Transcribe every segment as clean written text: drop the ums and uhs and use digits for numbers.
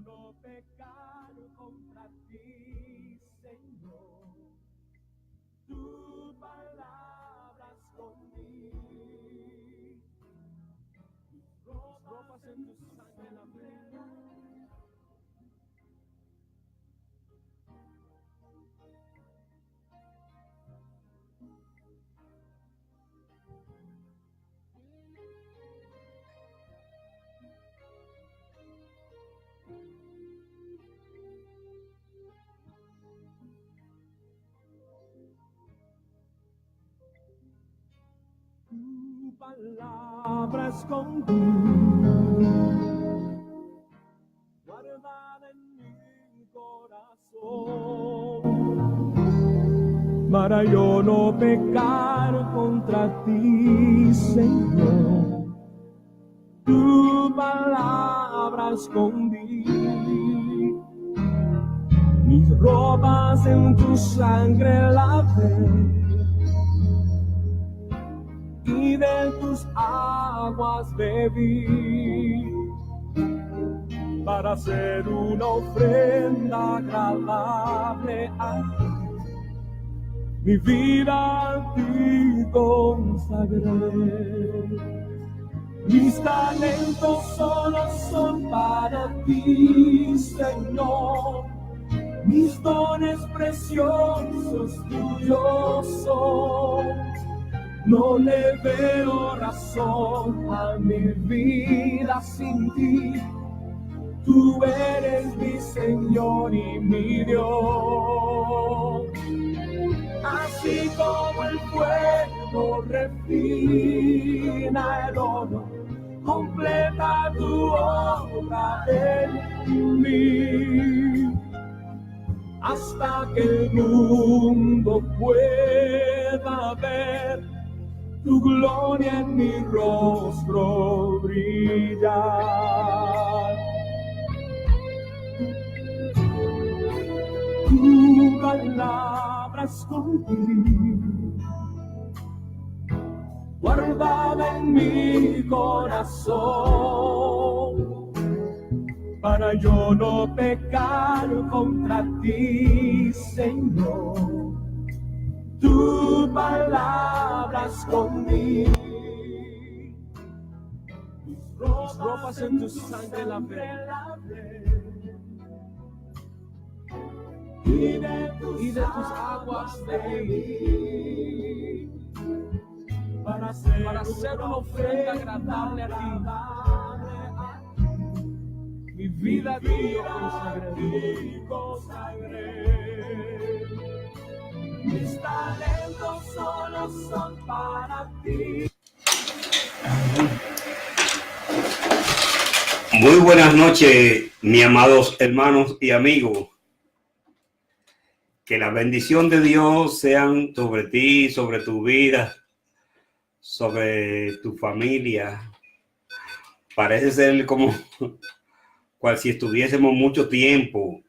no pecar contra ti, Señor. Tu palabra escondí, ropas en tu sangre la plena. Tu palabra escondí, guardada en mi corazón, para yo no pecar contra ti, Señor. Tu palabra escondí, mis ropas en tu sangre lavé, y de tus aguas bebí, para hacer una ofrenda agradable a ti. Mi vida a ti consagré. Mis talentos solo son para ti, Señor. Mis dones preciosos tuyos son. No le veo razón a mi vida sin ti. Tú eres mi Señor y mi Dios. Así como el fuego refina el oro, completa tu obra en mí, hasta que el mundo pueda ver tu gloria en mi rostro brillar. Tu palabra escondí, guardada en mi corazón, para yo no pecar contra ti, Señor. Tu palabra escondí, mis ropas en tu sangre lavé, y de tus aguas bebí, para hacer una ofrenda agradable a ti. Mi vida a ti consagré. Mis talentos solo son para ti. Muy buenas noches, mis amados hermanos y amigos. Que la bendición de Dios sean sobre ti, sobre tu vida, sobre tu familia. Parece ser como cual si estuviésemos mucho tiempo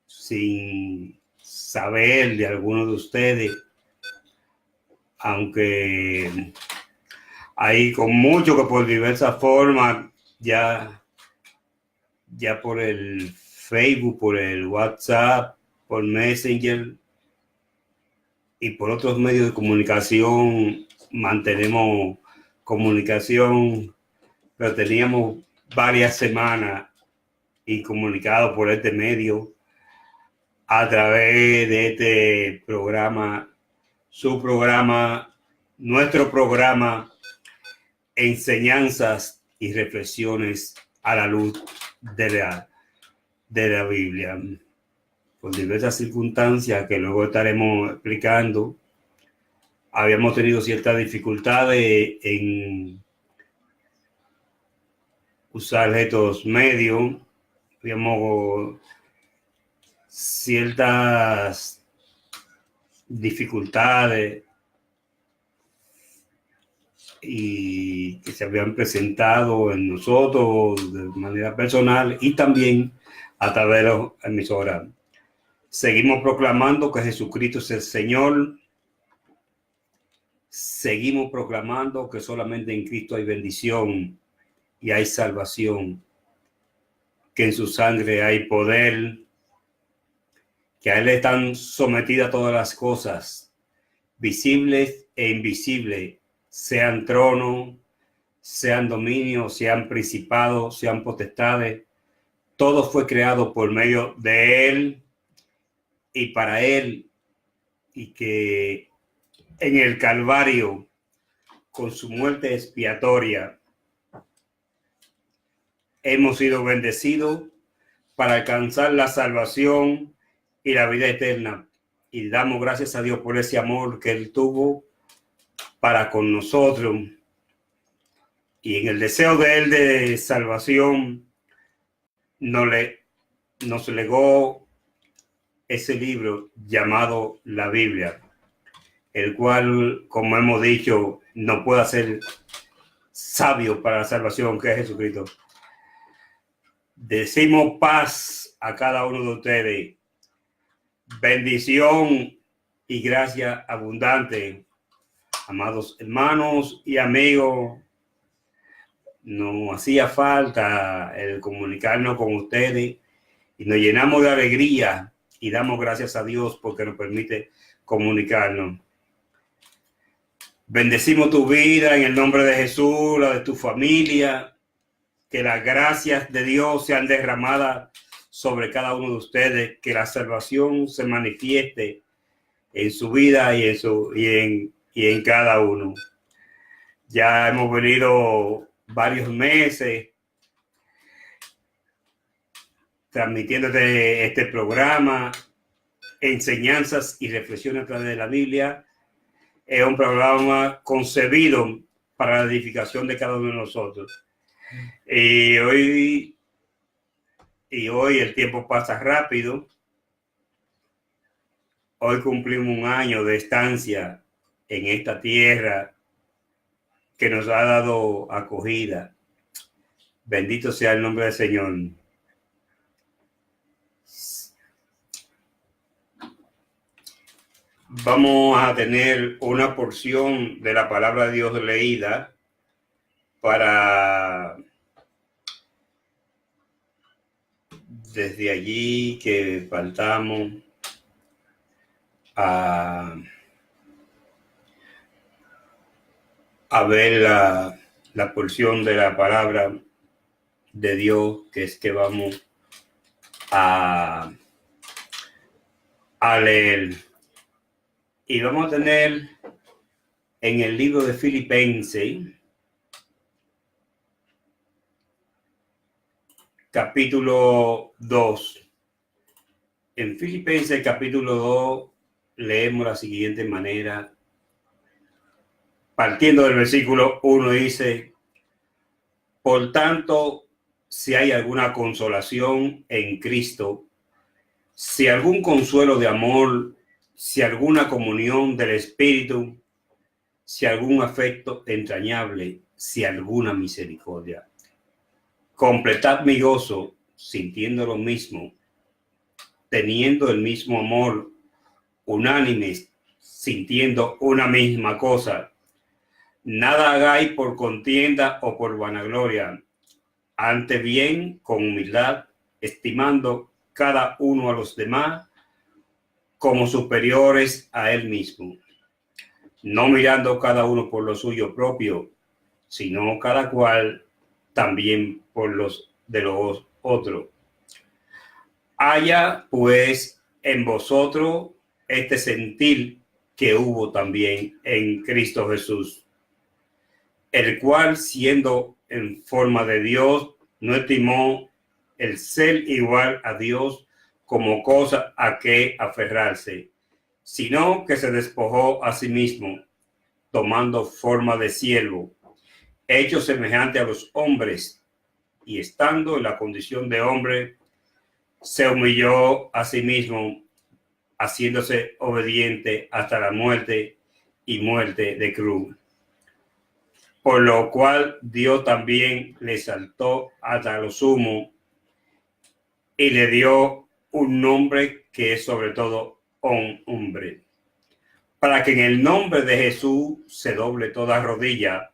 sin saber de algunos de ustedes, aunque hay con mucho que por diversas formas, ya por el Facebook, por el WhatsApp, por Messenger y por otros medios de comunicación mantenemos comunicación, pero teníamos varias semanas y comunicado por este medio a través de este programa, su programa, nuestro programa, enseñanzas y reflexiones a la luz de la Biblia. Por diversas circunstancias que luego estaremos explicando, habíamos tenido ciertas dificultades en usar estos medios, habíamos ciertas dificultades y que se habían presentado en nosotros de manera personal y también a través de las emisoras. Seguimos proclamando que Jesucristo es el Señor. Seguimos proclamando que solamente en Cristo hay bendición y hay salvación. que en su sangre hay poder, que a Él están sometidas todas las cosas, visibles e invisibles, sean tronos, sean dominios, sean principados, sean potestades. Todo fue creado por medio de Él y para Él, y que en el Calvario, con su muerte expiatoria, hemos sido bendecidos para alcanzar la salvación y la vida eterna. Y damos gracias a Dios por ese amor que Él tuvo para con nosotros. Y en el deseo de Él de salvación, nos legó ese libro llamado la Biblia, el cual, como hemos dicho, no puede ser sabio para la salvación, que es Jesucristo. Decimos paz a cada uno de ustedes, bendición y gracia abundante, amados hermanos y amigos. Nos hacía falta el comunicarnos con ustedes y nos llenamos de alegría y damos gracias a Dios porque nos permite comunicarnos. Bendecimos tu vida en el nombre de Jesús, la de tu familia, que las gracias de Dios sean derramadas sobre cada uno de ustedes, que la salvación se manifieste en su vida y en cada uno. Ya hemos venido varios meses transmitiéndote este programa, enseñanzas y reflexiones a través de la Biblia. Es un programa concebido para la edificación de cada uno de nosotros. Y hoy el tiempo pasa rápido. Hoy cumplimos un año de estancia en esta tierra que nos ha dado acogida. Bendito sea el nombre del Señor. Vamos a tener una porción de la palabra de Dios leída para desde allí que faltamos a ver la porción de la palabra de Dios, que es que vamos a leer. Y vamos a tener en el libro de Filipenses, capítulo 2. En Filipenses, capítulo 2, leemos la siguiente manera. Partiendo del versículo 1, dice: por tanto, si hay alguna consolación en Cristo, si algún consuelo de amor, si alguna comunión del Espíritu, si algún afecto entrañable, si alguna misericordia, completad mi gozo sintiendo lo mismo, teniendo el mismo amor, unánimes, sintiendo una misma cosa. Nada hagáis por contienda o por vanagloria, antes bien con humildad, estimando cada uno a los demás como superiores a él mismo, no mirando cada uno por lo suyo propio, sino cada cual también por los de los otros. Haya pues en vosotros este sentir que hubo también en Cristo Jesús, el cual, siendo en forma de Dios, no estimó el ser igual a Dios como cosa a que aferrarse, sino que se despojó a sí mismo, tomando forma de siervo, hecho semejante a los hombres, y estando en la condición de hombre, se humilló a sí mismo, haciéndose obediente hasta la muerte y muerte de cruz. Por lo cual Dios también le exaltó hasta lo sumo y le dio un nombre que es sobre todo un hombre, para que en el nombre de Jesús se doble toda rodilla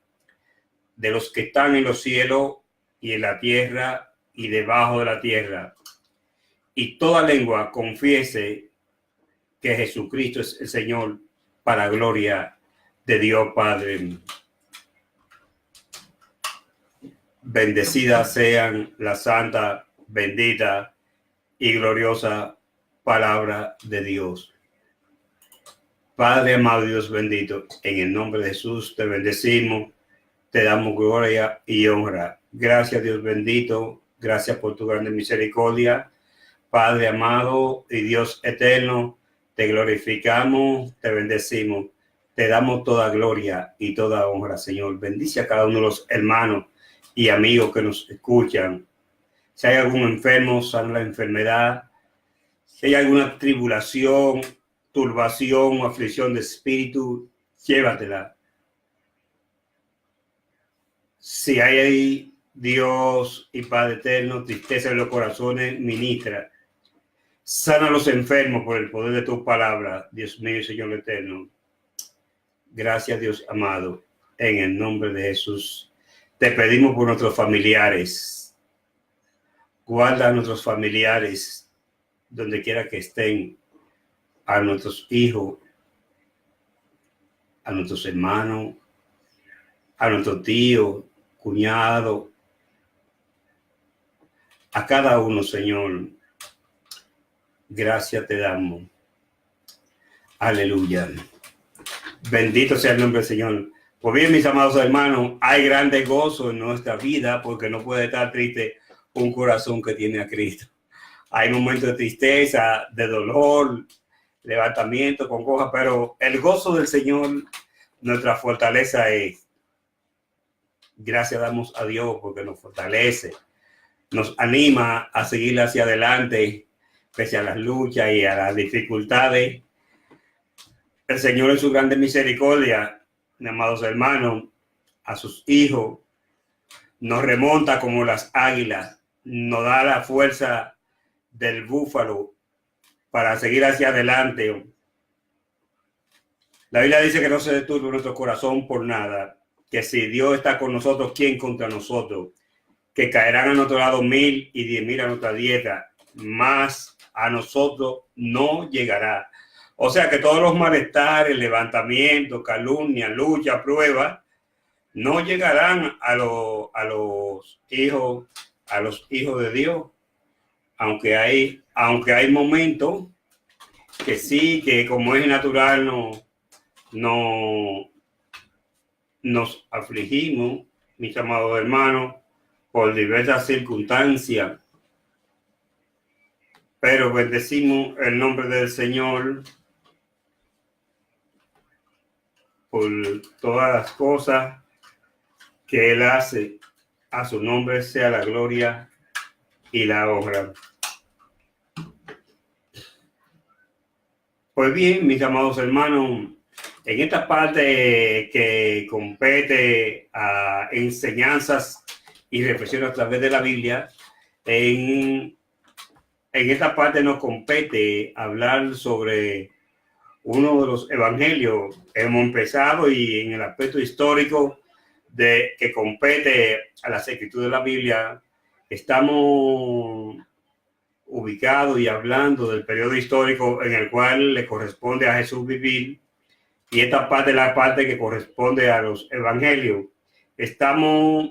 de los que están en los cielos y en la tierra y debajo de la tierra, y toda lengua confiese que Jesucristo es el Señor, para gloria de Dios Padre. Bendecidas sean la santa, bendita y gloriosa palabra de Dios. Padre amado, Dios bendito, en el nombre de Jesús te bendecimos, te damos gloria y honra. Gracias, Dios bendito, gracias por tu grande misericordia. Padre amado y Dios eterno, te glorificamos, te bendecimos, te damos toda gloria y toda honra, Señor. Bendice a cada uno de los hermanos y amigos que nos escuchan. Si hay algún enfermo, sana la enfermedad. Si hay alguna tribulación, turbación o aflicción de espíritu, llévatela. Si hay ahí, Dios y Padre eterno, tristeza en los corazones, ministra. Sana a los enfermos por el poder de tu palabra, Dios mío y Señor eterno. Gracias, Dios amado, en el nombre de Jesús. Te pedimos por nuestros familiares. Guarda a nuestros familiares donde quiera que estén, a nuestros hijos, a nuestros hermanos, a nuestros tíos, cuñados, a cada uno, Señor. Gracias te damos. Aleluya. Bendito sea el nombre del Señor. Pues bien, mis amados hermanos, hay grande gozo en nuestra vida porque no puede estar triste un corazón que tiene a Cristo. Hay momentos de tristeza, de dolor, levantamiento, congoja, pero el gozo del Señor, nuestra fortaleza es. Gracias damos a Dios porque nos fortalece, nos anima a seguir hacia adelante pese a las luchas y a las dificultades. El Señor en su grande misericordia, mis amados hermanos, a sus hijos, nos remonta como las águilas, nos da la fuerza del búfalo para seguir hacia adelante. La Biblia dice que no se deturbe nuestro corazón por nada, que si Dios está con nosotros, ¿quién contra nosotros? Que caerán a nuestro lado 1000 y 10,000 a nuestra dieta, más a nosotros no llegará. O sea que todos los malestares, levantamientos, calumnia, lucha, prueba, no llegarán a los hijos de Dios. Aunque hay momentos que sí, que como es natural, nos afligimos, mis amados hermanos, por diversas circunstancias. Pero bendecimos el nombre del Señor por todas las cosas que Él hace. A su nombre sea la gloria y la honra. Pues bien, mis amados hermanos, en esta parte que compete a enseñanzas y reflexiones a través de la Biblia, en esta parte nos compete hablar sobre uno de los evangelios. Hemos empezado y en el aspecto histórico que compete a las escrituras de la Biblia, estamos ubicados y hablando del periodo histórico en el cual le corresponde a Jesús vivir, y esta parte es la parte que corresponde a los evangelios. Estamos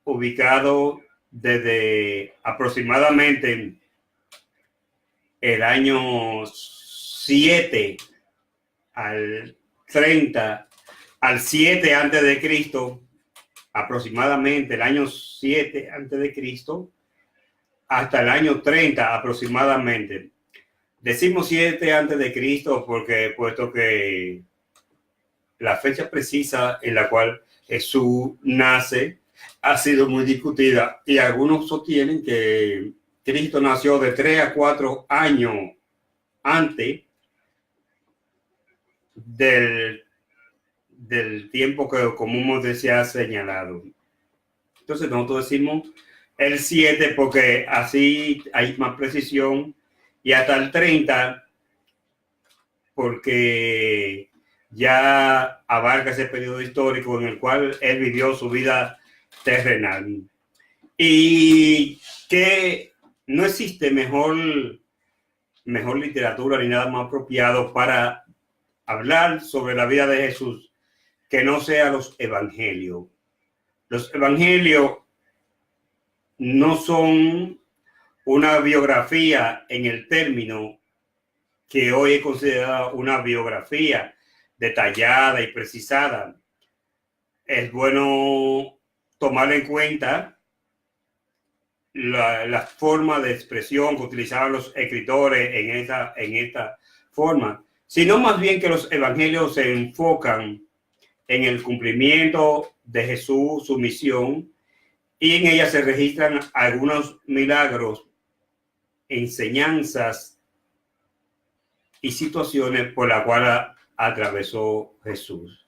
ubicados desde aproximadamente el año 7 al 30, al 7 antes de Cristo, aproximadamente el año 7 antes de Cristo, hasta el año 30 aproximadamente. Decimos 7 antes de Cristo porque puesto que la fecha precisa en la cual Jesús nace ha sido muy discutida, y algunos sostienen que Cristo nació de 3 a 4 años antes del tiempo que comúnmente se ha señalado. Entonces nosotros decimos el 7 porque así hay más precisión, y hasta el 30 porque ya abarca ese periodo histórico en el cual él vivió su vida terrenal. Y que no existe mejor literatura ni nada más apropiado para hablar sobre la vida de Jesús que no sea los evangelios. Los evangelios no son una biografía en el término que hoy es considerada una biografía detallada y precisada. Es bueno tomar en cuenta la forma de expresión que utilizaban los escritores en esta forma, sino más bien que los evangelios se enfocan en el cumplimiento de Jesús, su misión, y en ella se registran algunos milagros, enseñanzas y situaciones por las cuales atravesó Jesús.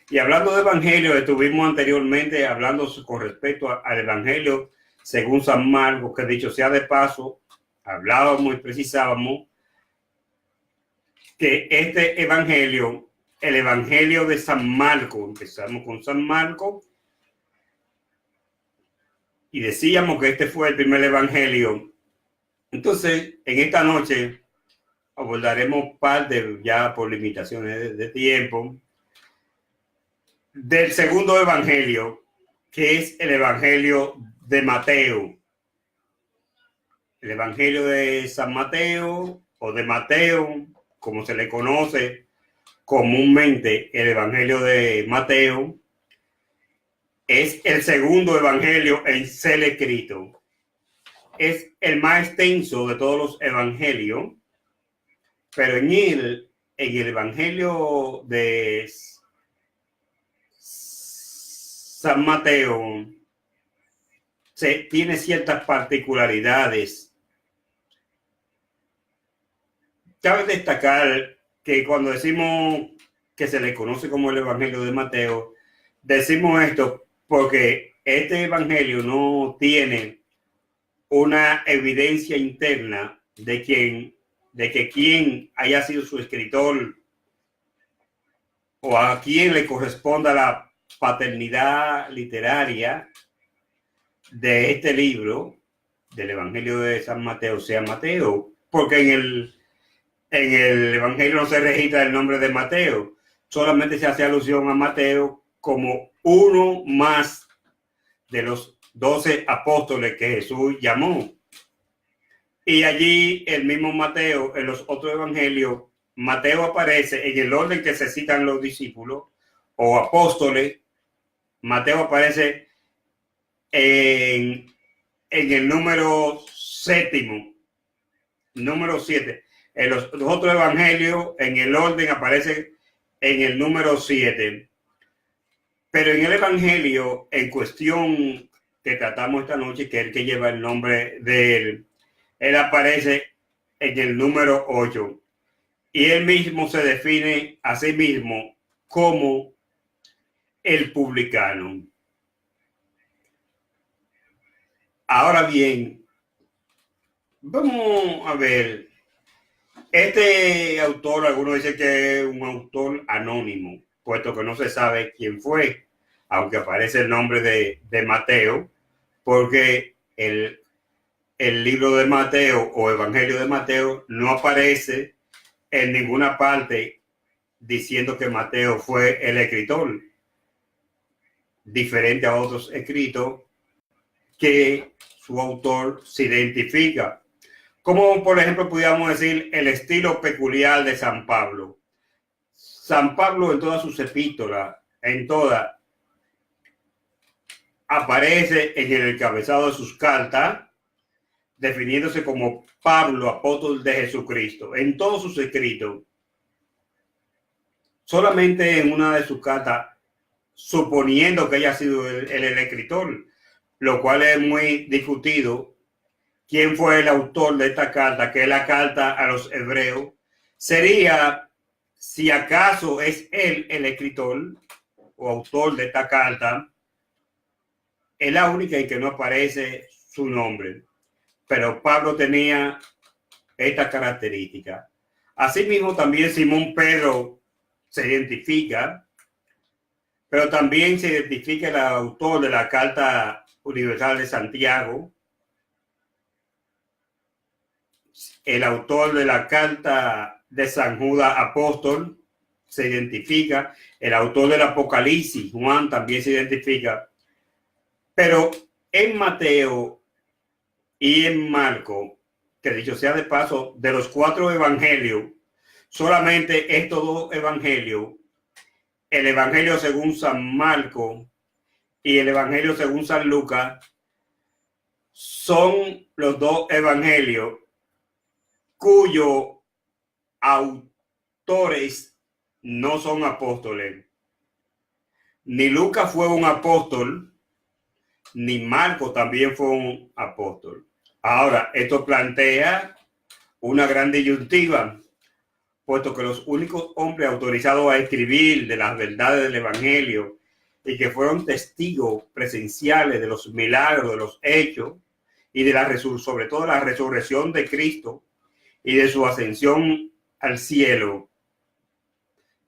Y hablando de evangelio, estuvimos anteriormente hablando con respecto al evangelio según San Marcos, que dicho sea de paso, hablábamos y precisábamos que este evangelio, el evangelio de San Marcos, empezamos con San Marcos y decíamos que este fue el primer evangelio. Entonces, en esta noche abordaremos parte, ya por limitaciones de tiempo, del segundo evangelio, que es el evangelio de Mateo. El evangelio de San Mateo o de Mateo, como se le conoce comúnmente, el evangelio de Mateo, es el segundo evangelio en ser escrito. Es el más extenso de todos los evangelios, pero en el evangelio de San Mateo tiene ciertas particularidades. Cabe destacar que cuando decimos que se le conoce como el evangelio de Mateo, decimos esto porque este evangelio no tiene una evidencia interna de que quien haya sido su escritor o a quien le corresponda la paternidad literaria de este libro del evangelio de San Mateo sea Mateo, porque en el evangelio no se registra el nombre de Mateo, solamente se hace alusión a Mateo como uno más de los 12 apóstoles que Jesús llamó. Y allí el mismo Mateo, en los otros evangelios, Mateo aparece en el orden que se citan los discípulos o apóstoles. Mateo aparece en el número 7. En los otros evangelios, en el orden, aparece en el número 7. Pero en el evangelio en cuestión que tratamos esta noche, que es el que lleva el nombre de él aparece en el número 8. Y él mismo se define a sí mismo como el publicano. Ahora bien, vamos a ver. Este autor, algunos dicen que es un autor anónimo, puesto que no se sabe quién fue, aunque aparece el nombre de Mateo, porque el libro de Mateo o Evangelio de Mateo no aparece en ninguna parte diciendo que Mateo fue el escritor, diferente a otros escritos que su autor se identifica. Como por ejemplo pudiéramos decir el estilo peculiar de San Pablo. San Pablo en todas sus epístolas, en todas, aparece en el encabezado de sus cartas, definiéndose como Pablo, apóstol de Jesucristo, en todos sus escritos. Solamente en una de sus cartas, suponiendo que haya sido el escritor, lo cual es muy discutido. ¿Quién fue el autor de esta carta, que es la carta a los hebreos? Sería, si acaso es él el escritor o autor de esta carta, es la única en que no aparece su nombre. Pero Pablo tenía esta característica. Asimismo, también Simón Pedro se identifica, pero también se identifica el autor de la carta Universal de Santiago, el autor de la carta de San Judas Apóstol se identifica, el autor del Apocalipsis, Juan, también se identifica, pero en Mateo y en Marco, que dicho sea de paso, de los 4 evangelios, solamente estos 2 evangelios, el evangelio según San Marco y el evangelio según San Lucas, son los 2 evangelios cuyos autores no son apóstoles. Ni Lucas fue un apóstol, ni Marco también fue un apóstol. Ahora, esto plantea una gran disyuntiva, puesto que los únicos hombres autorizados a escribir de las verdades del evangelio y que fueron testigos presenciales de los milagros, de los hechos y de sobre todo la resurrección de Cristo y de su ascensión al cielo,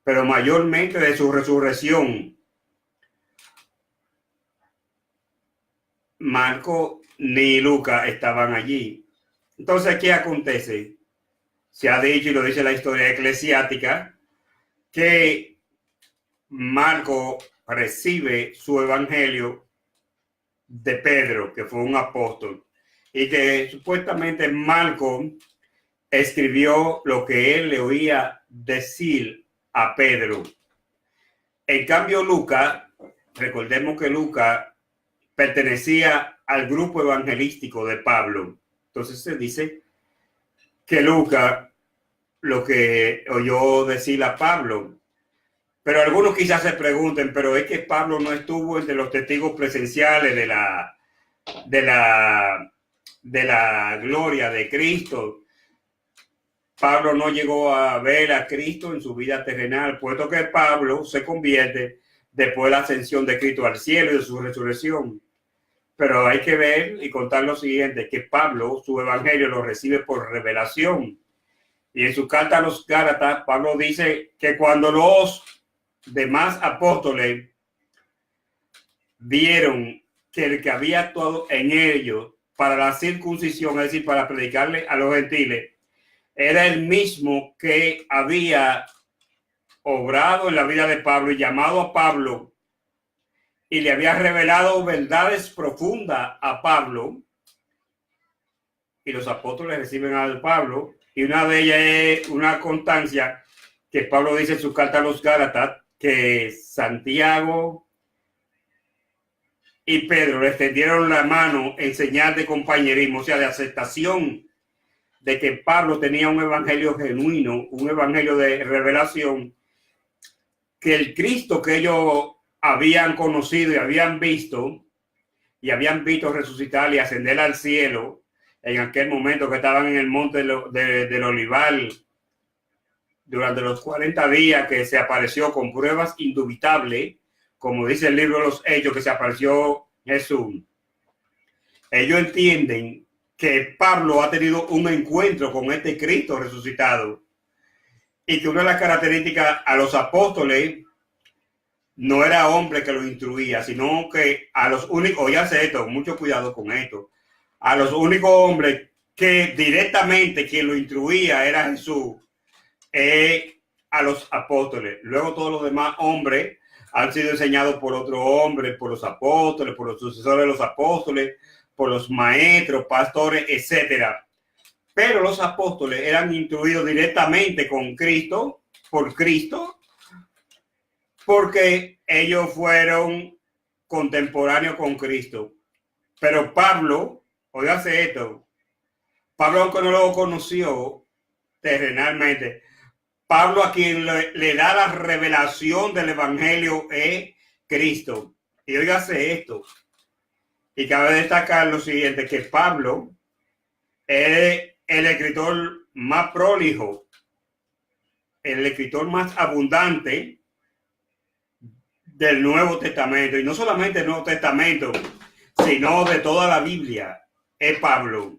pero mayormente de su resurrección, Marco ni Lucas estaban allí. Entonces, ¿qué acontece? Se ha dicho, y lo dice la historia eclesiástica, que Marco recibe su evangelio de Pedro, que fue un apóstol, y que supuestamente Marco escribió lo que él le oía decir a Pedro. En cambio, Lucas, recordemos que Lucas pertenecía al grupo evangelístico de Pablo. Entonces se dice que Lucas lo que oyó decir a Pablo. Pero algunos quizás se pregunten, pero es que Pablo no estuvo entre los testigos presenciales de la gloria de Cristo. Pablo no llegó a ver a Cristo en su vida terrenal, puesto que Pablo se convierte después de la ascensión de Cristo al cielo y de su resurrección. Pero hay que ver y contar lo siguiente, que Pablo, su evangelio lo recibe por revelación. Y en su carta a los Gálatas, Pablo dice que cuando los demás apóstoles vieron que el que había actuado en ellos para la circuncisión, es decir, para predicarle a los gentiles, era el mismo que había obrado en la vida de Pablo y llamado a Pablo y le había revelado verdades profundas a Pablo, y los apóstoles reciben a Pablo, y una de ellas es una constancia que Pablo dice en su carta a los Gálatas, que Santiago y Pedro le extendieron la mano en señal de compañerismo, o sea, de aceptación de que Pablo tenía un evangelio genuino, un evangelio de revelación, que el Cristo que ellos habían conocido y habían visto resucitar y ascender al cielo en aquel momento que estaban en el monte del Olivar durante los 40 días, que se apareció con pruebas indubitables, como dice el libro de los Hechos, que se apareció Jesús. Ellos entienden que Pablo ha tenido un encuentro con este Cristo resucitado y que una de las características a los apóstoles no era hombre que lo instruía, sino que a los únicos, ya sé esto, mucho cuidado con esto, a los únicos hombres que directamente quien lo instruía era Jesús, a los apóstoles. Luego todos los demás hombres han sido enseñados por otros hombres, por los apóstoles, por los sucesores de los apóstoles, por los maestros, pastores, etcétera. Pero los apóstoles eran instruidos directamente con Cristo, por Cristo, porque ellos fueron contemporáneos con Cristo. Pero Pablo, óigase esto, Pablo, aunque no lo conoció terrenalmente, Pablo a quien le da la revelación del evangelio es Cristo. Y óigase esto, y cabe destacar lo siguiente, que Pablo es el escritor más prolijo, el escritor más abundante del Nuevo Testamento, y no solamente del Nuevo Testamento, sino de toda la Biblia. Es Pablo,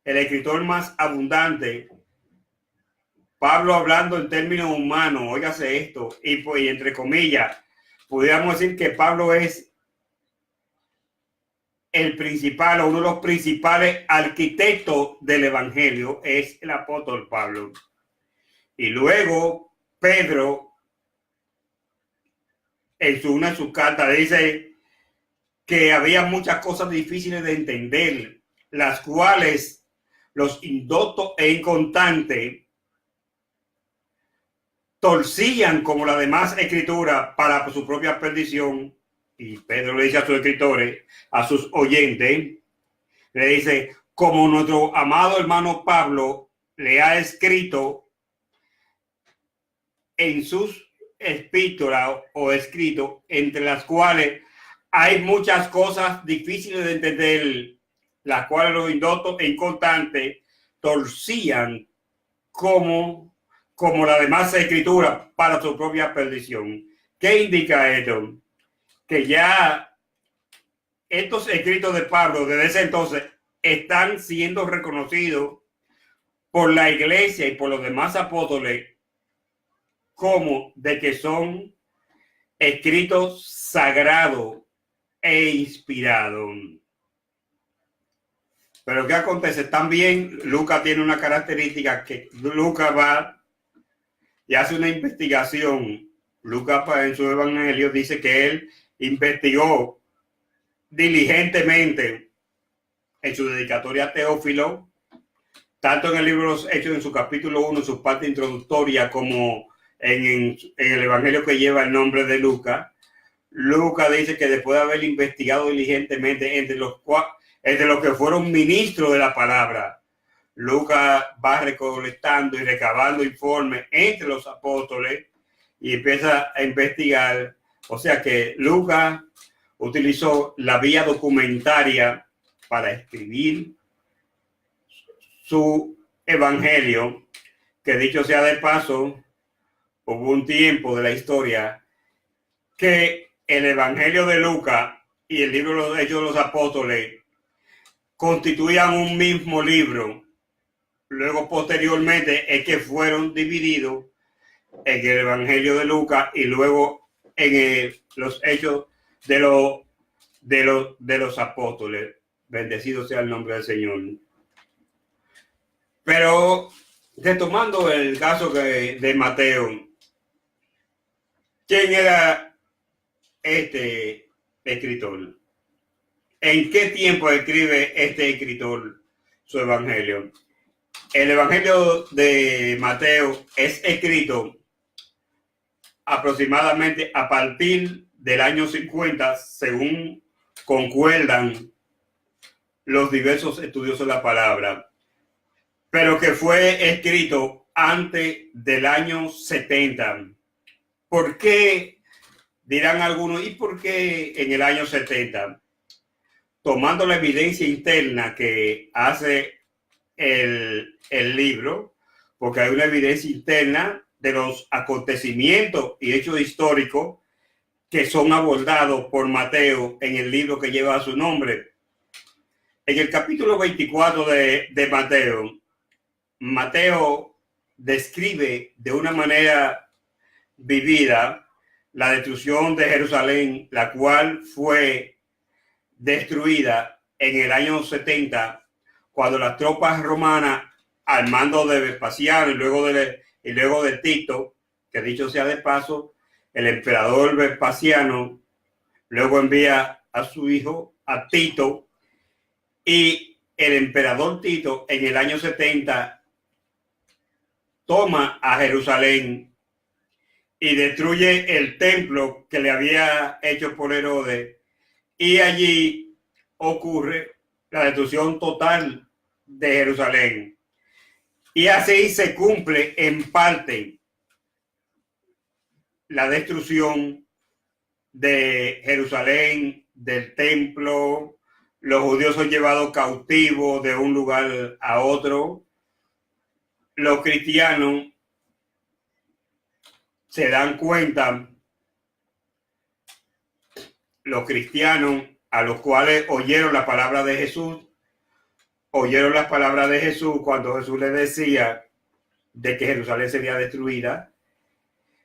el escritor más abundante. Pablo, hablando en términos humanos, óigase esto, y entre comillas, pudiéramos decir que Pablo es el principal o uno de los principales arquitectos del evangelio es el apóstol Pablo. Y luego Pedro, en una de sus cartas, dice que había muchas cosas difíciles de entender, las cuales los indoctos e inconstantes torcían como la demás escritura para su propia perdición. Y Pedro le dice a sus escritores, a sus oyentes, le dice, como nuestro amado hermano Pablo le ha escrito en sus epístolas o escrito, entre las cuales hay muchas cosas difíciles de entender, las cuales los indoctos e inconstantes torcían como la demás escritura para su propia perdición. ¿Qué indica esto? Que ya estos escritos de Pablo desde ese entonces están siendo reconocidos por la iglesia y por los demás apóstoles como de que son escritos sagrados e inspirados. Pero ¿qué acontece? También Lucas tiene una característica, que Lucas va y hace una investigación. Lucas en su evangelio dice que él investigó diligentemente en su dedicatoria a Teófilo, tanto en el libro de los Hechos, en su capítulo 1, en su parte introductoria, como en el evangelio que lleva el nombre de Lucas. Lucas dice que después de haber investigado diligentemente entre los que fueron ministros de la palabra, Lucas va recolectando y recabando informes entre los apóstoles y empieza a investigar. O sea que Lucas utilizó la vía documentaria para escribir su evangelio, que dicho sea de paso, hubo un tiempo de la historia que el evangelio de Lucas y el libro de los Hechos de los Apóstoles constituían un mismo libro. Luego, posteriormente, es que fueron divididos en el evangelio de Lucas y luego en los Hechos de los Apóstoles. Bendecido sea el nombre del Señor. Pero, retomando el caso de Mateo, ¿quién era este escritor? ¿En qué tiempo escribe este escritor su evangelio? El evangelio de Mateo es escrito aproximadamente a partir del año 50, según concuerdan los diversos estudiosos de la palabra, pero que fue escrito antes del año 70. ¿Por qué? Dirán algunos, ¿y por qué en el año 70? Tomando la evidencia interna que hace el libro, porque hay una evidencia interna de los acontecimientos y hechos históricos que son abordados por Mateo en el libro que lleva su nombre. En el capítulo 24 de Mateo, Mateo describe de una manera vivida la destrucción de Jerusalén, la cual fue destruida en el año 70, cuando las tropas romanas, al mando de Vespasiano y luego de Tito, que dicho sea de paso, el emperador Vespasiano luego envía a su hijo, a Tito, y el emperador Tito en el año 70 toma a Jerusalén y destruye el templo que le había hecho por Herodes, y allí ocurre la destrucción total de Jerusalén. Y así se cumple en parte la destrucción de Jerusalén, del templo. Los judíos son llevados cautivos de un lugar a otro. Los cristianos se dan cuenta, los cristianos a los cuales oyeron la palabra de Jesús, cuando Jesús les decía de que Jerusalén sería destruida.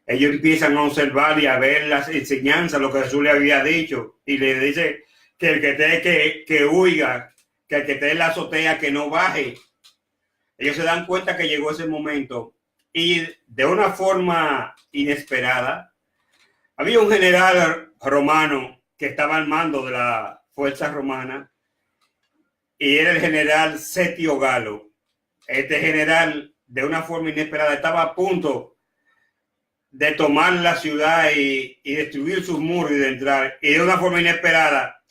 Ellos empiezan a observar y a ver las enseñanzas, lo que Jesús le había dicho, y le dice que el que esté que huiga, que el que esté en la azotea que no baje. Ellos se dan cuenta que llegó ese momento y de una forma inesperada había un general romano que estaba al mando de la fuerza romana y era el general Setio Galo. Este general, de una forma inesperada, estaba a punto de tomar la ciudad y destruir sus muros y de entrar. Y de una forma inesperada,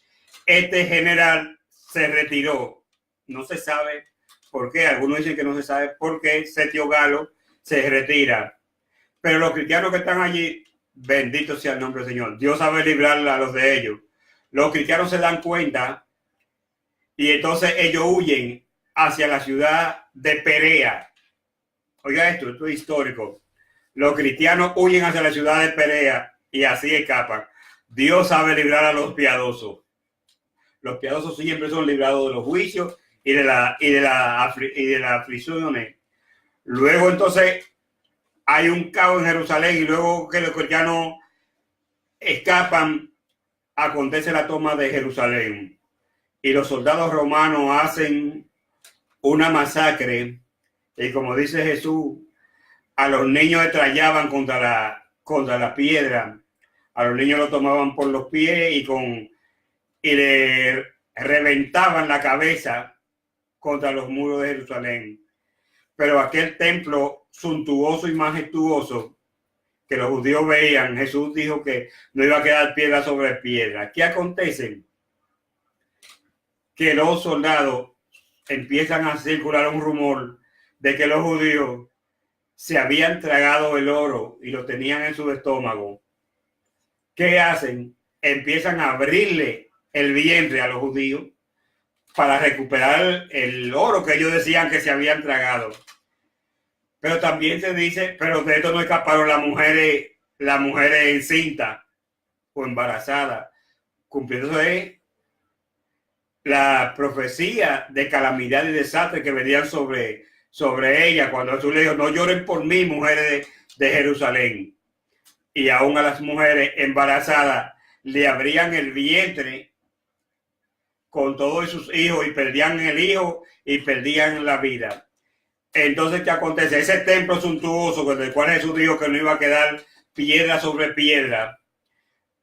este general se retiró. No se sabe por qué. Algunos dicen que no se sabe por qué Setio Galo se retira. Pero los cristianos que están allí, bendito sea el nombre del Señor. Dios sabe librar a los de ellos. Los cristianos se dan cuenta y entonces ellos huyen hacia la ciudad de Perea. Oiga esto es histórico. Los cristianos huyen hacia la ciudad de Perea y así escapan. Dios sabe librar a los piadosos. Los piadosos siempre son librados de los juicios y de las aflicciones. Luego entonces hay un caos en Jerusalén y luego que los cristianos escapan, acontece la toma de Jerusalén. Y los soldados romanos hacen una masacre. Y como dice Jesús, a los niños estrellaban contra la piedra. A los niños los tomaban por los pies y le reventaban la cabeza contra los muros de Jerusalén. Pero aquel templo suntuoso y majestuoso que los judíos veían, Jesús dijo que no iba a quedar piedra sobre piedra. ¿Qué acontece? Que los soldados empiezan a circular un rumor de que los judíos se habían tragado el oro y lo tenían en su estómago. ¿Qué hacen? Empiezan a abrirle el vientre a los judíos para recuperar el oro que ellos decían que se habían tragado. Pero también se dice, pero de esto no escaparon las mujeres encintas o embarazadas, cumpliéndose la profecía de calamidad y desastre que venían sobre ella cuando Jesús le dijo, no lloren por mí, mujeres de Jerusalén. Y aún a las mujeres embarazadas le abrían el vientre con todos sus hijos y perdían el hijo y perdían la vida. Entonces, ¿qué acontece? Ese templo suntuoso con el cual Jesús dijo que no iba a quedar piedra sobre piedra,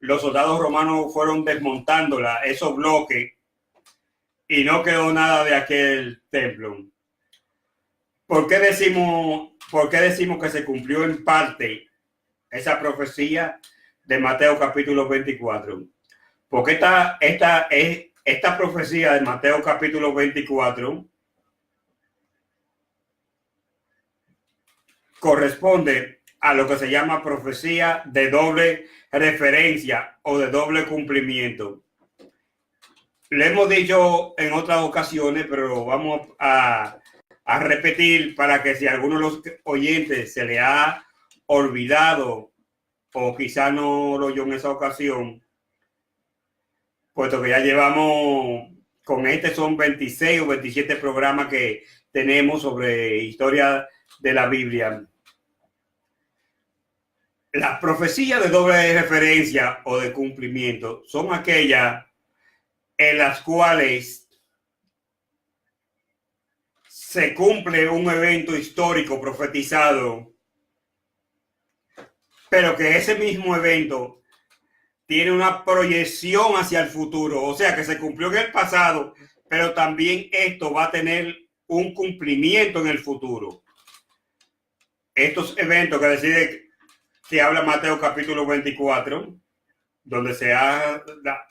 los soldados romanos fueron desmontándola, esos bloques, y no quedó nada de aquel templo. ¿Por qué decimos que se cumplió en parte esa profecía de Mateo capítulo 24? Porque esta profecía de Mateo capítulo 24 corresponde a lo que se llama profecía de doble referencia o de doble cumplimiento. Le hemos dicho en otras ocasiones, pero vamos a repetir para que si a alguno de los oyentes se le ha olvidado o quizá no lo oyó en esa ocasión, puesto que ya llevamos, con son 26 o 27 programas que tenemos sobre historia de la Biblia. Las profecías de doble referencia o de cumplimiento son aquellas en las cuales se cumple un evento histórico profetizado, pero que ese mismo evento tiene una proyección hacia el futuro, o sea que se cumplió en el pasado, pero también esto va a tener un cumplimiento en el futuro. Estos eventos que habla Mateo capítulo 24, donde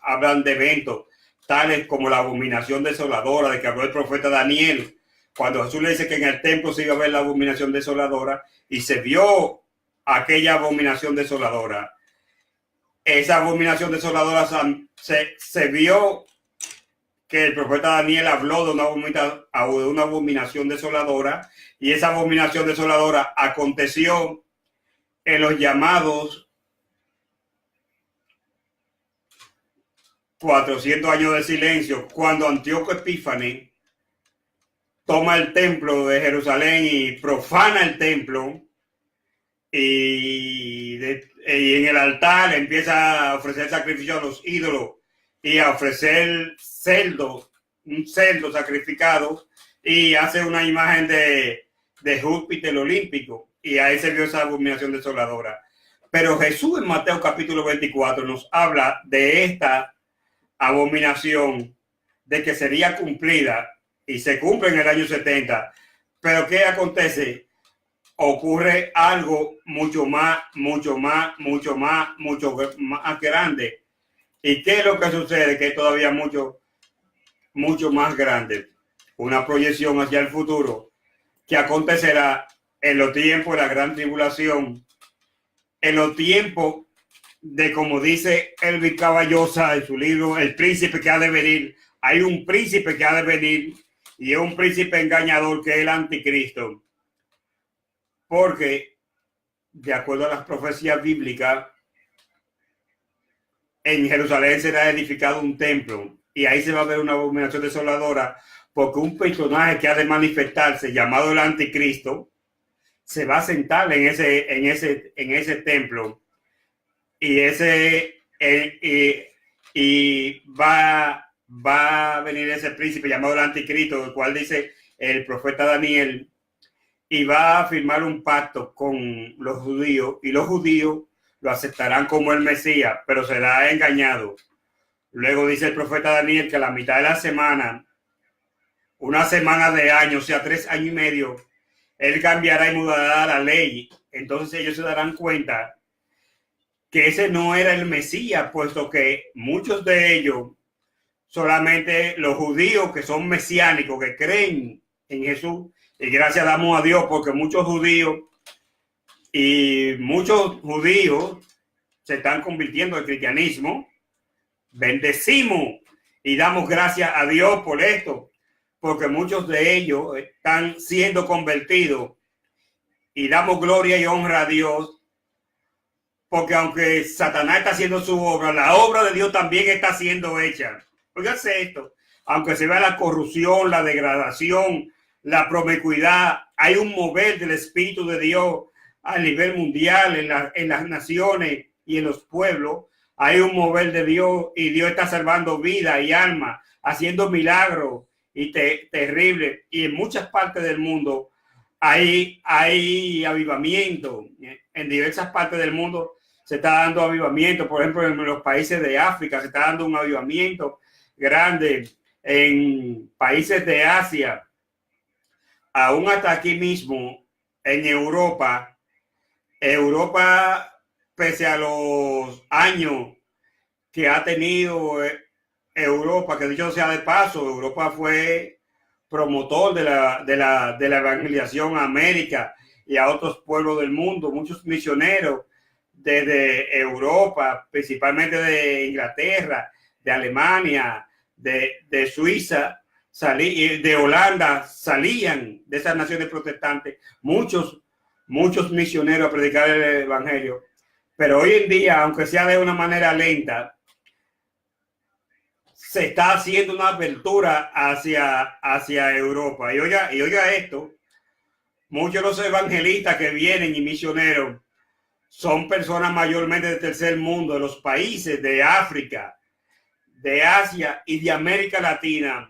hablan de eventos tales como la abominación desoladora de que habló el profeta Daniel, cuando Jesús le dice que en el templo se iba a ver la abominación desoladora y se vio aquella abominación desoladora. Esa abominación desoladora se vio que el profeta Daniel habló de una abominación desoladora y esa abominación desoladora aconteció en los llamados 400 años de silencio, cuando Antíoco Epífanes toma el templo de Jerusalén y profana el templo y en el altar empieza a ofrecer sacrificio a los ídolos y a ofrecer un cerdo sacrificado, y hace una imagen de Júpiter olímpico, y ahí se vio esa abominación desoladora. Pero Jesús en Mateo capítulo 24 nos habla de esta abominación, de que sería cumplida, y se cumple en el año 70. Pero ¿qué acontece? Ocurre algo mucho más grande. ¿Y qué es lo que sucede? Que es todavía mucho más grande. Una proyección hacia el futuro que acontecerá en los tiempos de la gran tribulación, en los tiempos de, como dice Elvis Caballosa en su libro El príncipe que ha de venir. Hay un príncipe que ha de venir, y es un príncipe engañador, que es el anticristo. Porque, de acuerdo a las profecías bíblicas, en Jerusalén será edificado un templo, y ahí se va a ver una abominación desoladora, porque un personaje que ha de manifestarse, llamado el anticristo, se va a sentar en ese templo, y va a venir ese príncipe llamado el anticristo, el cual dice el profeta Daniel, y va a firmar un pacto con los judíos, y los judíos lo aceptarán como el Mesías, pero será engañado. Luego dice el profeta Daniel que a la mitad de la semana, una semana de año, o sea, 3 años y medio, él cambiará y mudará la ley. Entonces ellos se darán cuenta que ese no era el Mesías, puesto que muchos de ellos, solamente los judíos que son mesiánicos, que creen en Jesús, y gracias damos a Dios, porque muchos judíos se están convirtiendo al cristianismo. Bendecimos y damos gracias a Dios por esto, porque muchos de ellos están siendo convertidos, y damos gloria y honra a Dios, porque aunque Satanás está haciendo su obra, la obra de Dios también está siendo hecha. Fíjense esto, aunque se vea la corrupción, la degradación, la promiscuidad, hay un mover del Espíritu de Dios a nivel mundial, en las naciones y en los pueblos. Hay un mover de Dios, y Dios está salvando vida y alma, haciendo milagros y terribles. Y en muchas partes del mundo hay avivamiento. En diversas partes del mundo se está dando avivamiento. Por ejemplo, en los países de África se está dando un avivamiento grande. En países de Asia, aún hasta aquí mismo en Europa, pese a los años que ha tenido Europa, que dicho sea de paso, Europa fue promotor de la evangelización a América y a otros pueblos del mundo. Muchos misioneros desde Europa, principalmente de Inglaterra, de Alemania, de Suiza, de Holanda, salían de esas naciones protestantes muchos misioneros a predicar el evangelio. Pero hoy en día, aunque sea de una manera lenta, se está haciendo una apertura hacia Europa. Y oiga esto, muchos de los evangelistas que vienen y misioneros son personas mayormente del tercer mundo, de los países de África, de Asia y de América Latina.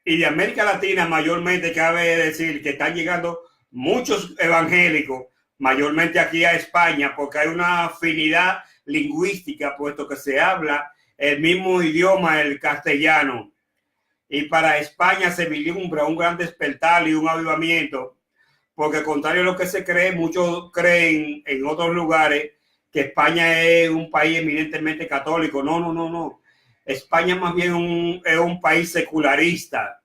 Y de América Latina mayormente cabe decir que están llegando muchos evangélicos, mayormente aquí a España, porque hay una afinidad lingüística, puesto que se habla el mismo idioma, el castellano. Y para España se vislumbra un gran despertar y un avivamiento, porque contrario a lo que se cree, muchos creen en otros lugares que España es un país eminentemente católico. No. España más bien es un país secularista.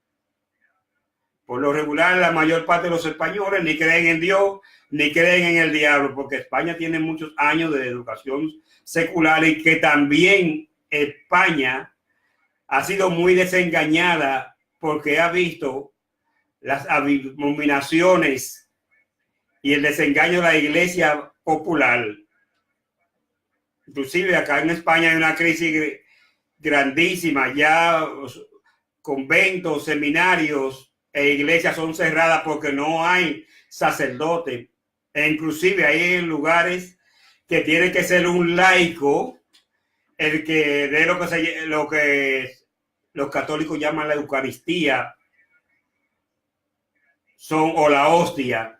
Por lo regular, la mayor parte de los españoles ni creen en Dios, ni creen en el diablo, porque España tiene muchos años de educación secular, y que también España ha sido muy desengañada, porque ha visto las abominaciones y el desengaño de la iglesia popular. Inclusive acá en España hay una crisis grandísima. Ya conventos, seminarios e iglesias son cerradas porque no hay sacerdote. E inclusive hay lugares que tiene que ser un laico el que de lo que los católicos llaman la Eucaristía o la hostia.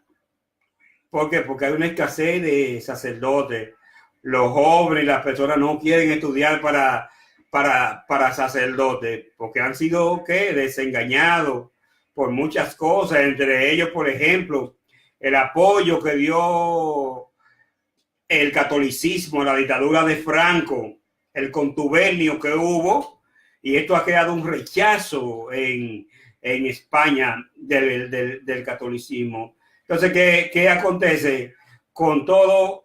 ¿Por qué? Porque hay una escasez de sacerdotes. Los jóvenes y las personas no quieren estudiar para sacerdotes porque han sido desengañados por muchas cosas, entre ellos, por ejemplo, el apoyo que dio el catolicismo a la dictadura de Franco, el contubernio que hubo, y esto ha creado un rechazo en España del catolicismo. Entonces, ¿qué acontece? Con todo,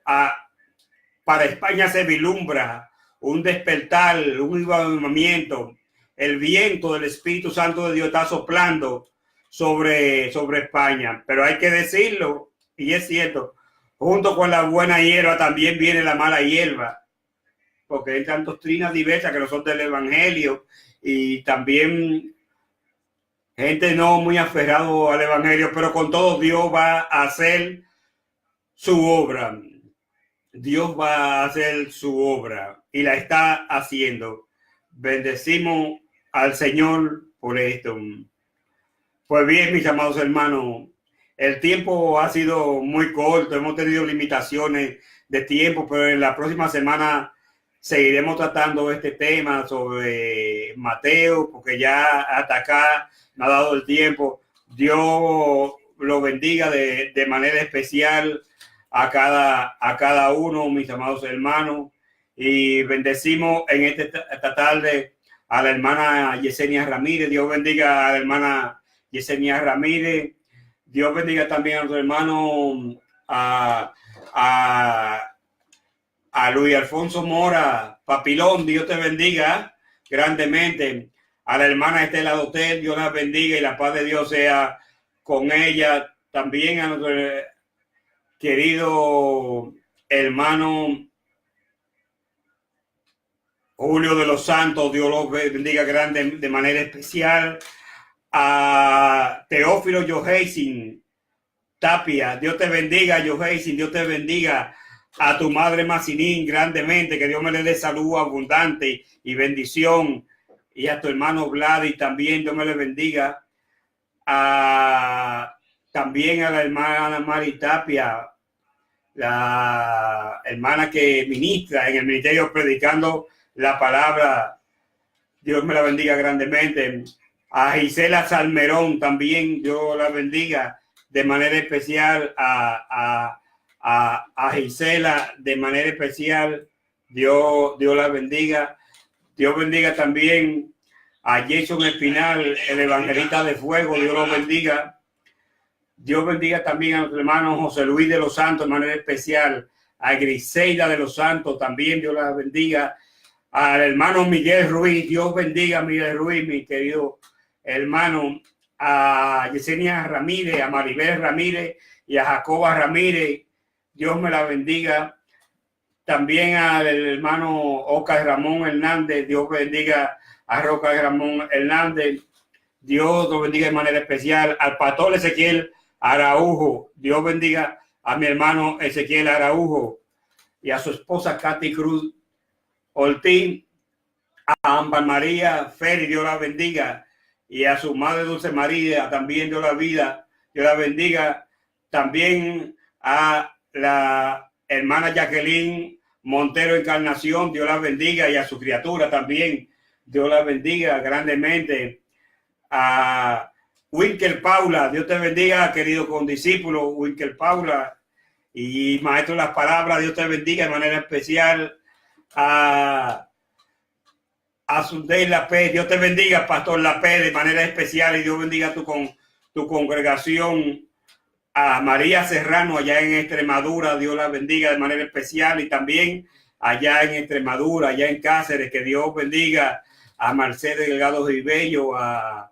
para España se vislumbra un despertar, un avivamiento. El viento del Espíritu Santo de Dios está soplando sobre España. Pero hay que decirlo, y es cierto, junto con la buena hierba también viene la mala hierba, porque hay tantas doctrinas diversas que no son del Evangelio, y también gente no muy aferrado al Evangelio, pero con todo Dios va a hacer su obra. Dios va a hacer su obra y la está haciendo. Bendecimos al Señor por esto. Pues bien, mis amados hermanos, el tiempo ha sido muy corto, hemos tenido limitaciones de tiempo, pero en la próxima semana seguiremos tratando este tema sobre Mateo, porque ya hasta acá me ha dado el tiempo. Dios lo bendiga de manera especial a cada uno, mis amados hermanos, y bendecimos en esta tarde a la hermana Yesenia Ramírez. Dios bendiga a la hermana Yesenia Ramírez. Dios bendiga también a nuestro hermano a Luis Alfonso Mora Papilón. Dios te bendiga grandemente. A la hermana Estela Dotel, Dios la bendiga y la paz de Dios sea con ella. También a nuestro querido hermano Julio de los Santos, Dios los bendiga grande de manera especial. A Teófilo Johasin Tapia, Dios te bendiga, Johasin, Dios te bendiga. A tu madre Macinín grandemente, que Dios me le dé salud abundante y bendición. Y a tu hermano Vladi también, Dios me le bendiga. También a la hermana Mari Tapia, la hermana que ministra en el ministerio predicando la palabra. Dios me la bendiga grandemente. A Gisela Salmerón también, Dios la bendiga de manera especial. A Gisela de manera especial, Dios la bendiga. Dios bendiga también a Jason Espinal, el evangelista de fuego, Dios lo bendiga. Dios bendiga también a nuestro hermano José Luis de los Santos de manera especial. A Griselda de los Santos también, Dios la bendiga. Al hermano Miguel Ruiz, Dios bendiga a Miguel Ruiz, mi querido hermano. A Yesenia Ramírez, a Maribel Ramírez y a Jacoba Ramírez, Dios me la bendiga. También al hermano Oca Ramón Hernández, Dios bendiga a Roca Ramón Hernández, Dios lo bendiga de manera especial. Al pastor Ezequiel Araujo, Dios bendiga a mi hermano Ezequiel Araujo y a su esposa Katy Cruz Ortiz. A Ámbar María Feri, Dios la bendiga, y a su madre Dulce María también Dios la bendiga. También a la hermana Jacqueline Montero Encarnación, Dios la bendiga, y a su criatura también Dios la bendiga grandemente. A Winkel Paula, Dios te bendiga, querido condiscípulo Winkel Paula y maestro de las palabras, Dios te bendiga de manera especial. A Sundey Lapé, Dios te bendiga, Pastor Lapé, de manera especial, y Dios bendiga tu congregación. A María Serrano, allá en Extremadura, Dios la bendiga de manera especial, y también allá en Extremadura, allá en Cáceres, que Dios bendiga a Mercedes Delgado Ribello, a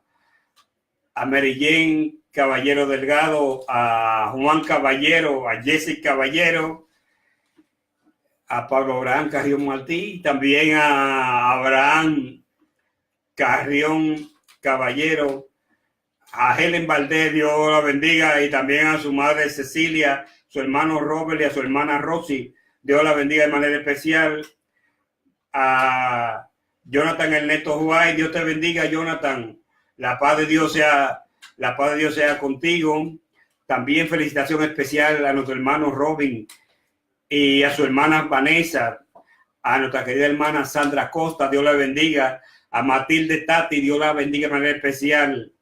Mary Jane Caballero Delgado, a Juan Caballero, a Jessica Caballero, a Pablo Abraham Carrión Martí, también a Abraham Carrión Caballero, a Helen Valdés, Dios la bendiga, y también a su madre Cecilia, su hermano Robert y a su hermana Rosy, Dios la bendiga de manera especial. a Jonathan Ernesto Juárez. Dios te bendiga, Jonathan. La paz de Dios sea contigo. También felicitación especial a nuestro hermano Robin y a su hermana Vanessa, a nuestra querida hermana Sandra Costa, Dios la bendiga, a Matilde Tati, Dios la bendiga de manera especial,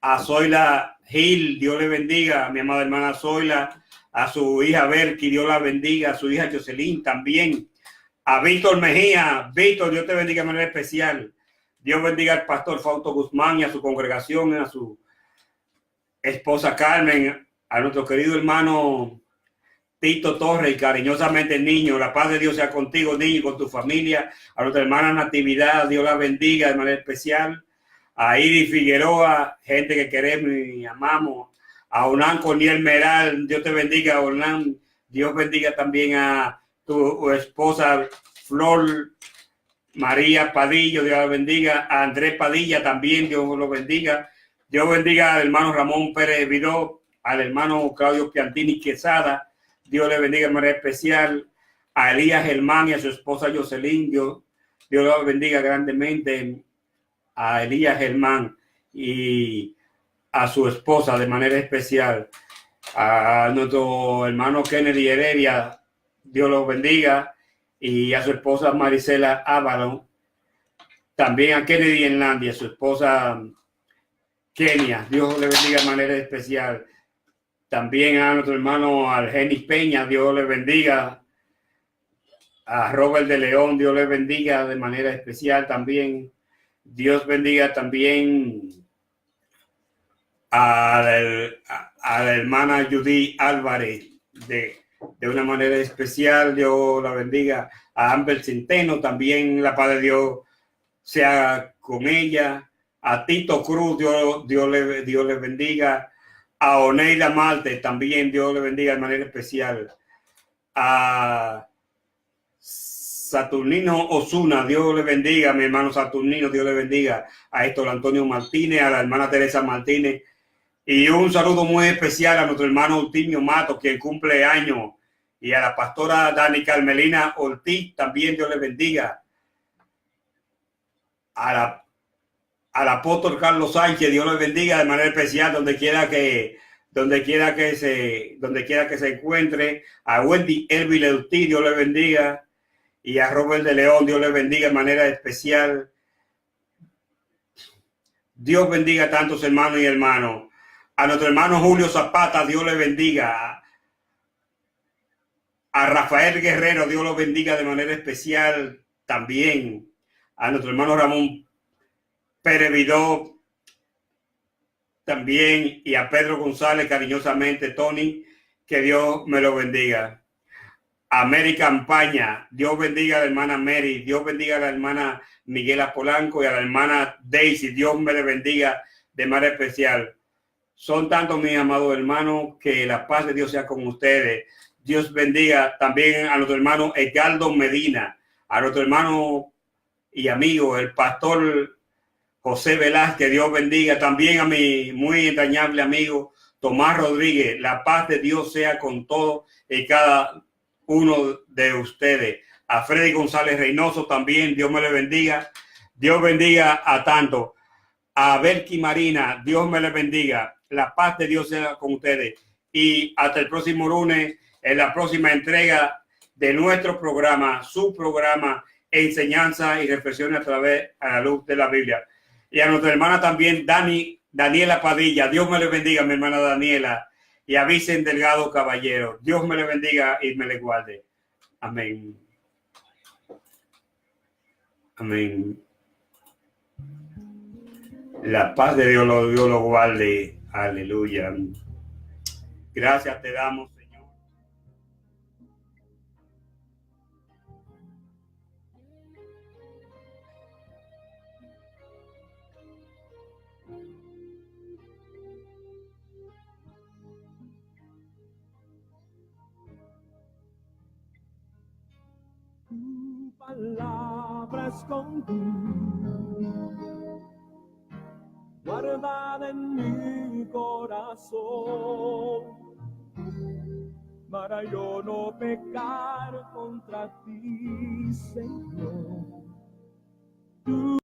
a Zoila Gil, Dios le bendiga, a mi amada hermana Zoila, a su hija Berky, Dios la bendiga, a su hija Jocelyn también, a Víctor Mejía, Víctor, Dios te bendiga de manera especial, Dios bendiga al pastor Fausto Guzmán y a su congregación, a su esposa Carmen, a nuestro querido hermano Tito Torres y cariñosamente niño, la paz de Dios sea contigo, niño, y con tu familia, a nuestra hermana Natividad, Dios la bendiga de manera especial, a Iris Figueroa, gente que queremos y amamos, a Onan Corniel Meral, Dios te bendiga, Onan, Dios bendiga también a tu esposa Flor María Padillo, Dios la bendiga, a Andrés Padilla también, Dios lo bendiga, Dios bendiga al hermano Ramón Pérez Vidó, al hermano Claudio Piantini Quesada, Dios le bendiga de manera especial, a Elías Germán y a su esposa Jocelyn, Dios lo bendiga grandemente, a Elías Germán y a su esposa de manera especial, a nuestro hermano Kennedy Heredia, Dios lo bendiga, y a su esposa Marisela Ábalo, también a Kennedy Hernández, a su esposa Kenia, Dios le bendiga de manera especial. También a nuestro hermano Argenis Peña, Dios le bendiga. A Robert de León, Dios le bendiga de manera especial también. Dios bendiga también a la hermana Judy Álvarez de una manera especial. Dios la bendiga. A Amber Centeno, también la paz de Dios sea con ella. A Tito Cruz, Dios le bendiga. A Oneida Marte, también Dios le bendiga de manera especial. A Saturnino Osuna, Dios le bendiga, mi hermano Saturnino, Dios le bendiga. A Héctor Antonio Martínez, a la hermana Teresa Martínez. Y un saludo muy especial a nuestro hermano Ultimio Mato, quien cumple años. Y a la pastora Dani Carmelina Ortiz, también Dios le bendiga. Al apóstol Carlos Sánchez, Dios le bendiga de manera especial donde quiera que se encuentre. A Wendy Elville Ortiz, Dios le bendiga, y a Robert de León, Dios le bendiga de manera especial. Dios bendiga a tantos hermanos y hermanos. A nuestro hermano Julio Zapata, Dios le bendiga. A Rafael Guerrero, Dios lo bendiga de manera especial también. A nuestro hermano Ramón Pérez Vidó también, y a Pedro González cariñosamente, Tony, que Dios me lo bendiga. A Mary Campaña, Dios bendiga a la hermana Mary, Dios bendiga a la hermana Miguela Polanco y a la hermana Daisy, Dios me le bendiga de manera especial. Son tantos mis amados hermanos, que la paz de Dios sea con ustedes. Dios bendiga también a nuestro hermano Edgardo Medina, a nuestro hermano y amigo, el pastor José Velázquez, Dios bendiga. También a mi muy entrañable amigo Tomás Rodríguez. La paz de Dios sea con todos y cada uno de ustedes. A Freddy González Reynoso también, Dios me le bendiga. Dios bendiga a tanto. A Berky Marina, Dios me le bendiga. La paz de Dios sea con ustedes. Y hasta el próximo lunes, en la próxima entrega de nuestro programa, su programa, Enseñanza y Reflexiones a través a la luz de la Biblia. Y a nuestra hermana también, Daniela Padilla. Dios me le bendiga, mi hermana Daniela. Y a Vicen Delgado Caballero. Dios me le bendiga y me le guarde. Amén. Amén. La paz de Dios lo guarde. Aleluya. Gracias te damos, Señor. Tu palabra escondida, guardada en mi corazón, para yo no pecar contra ti, Señor.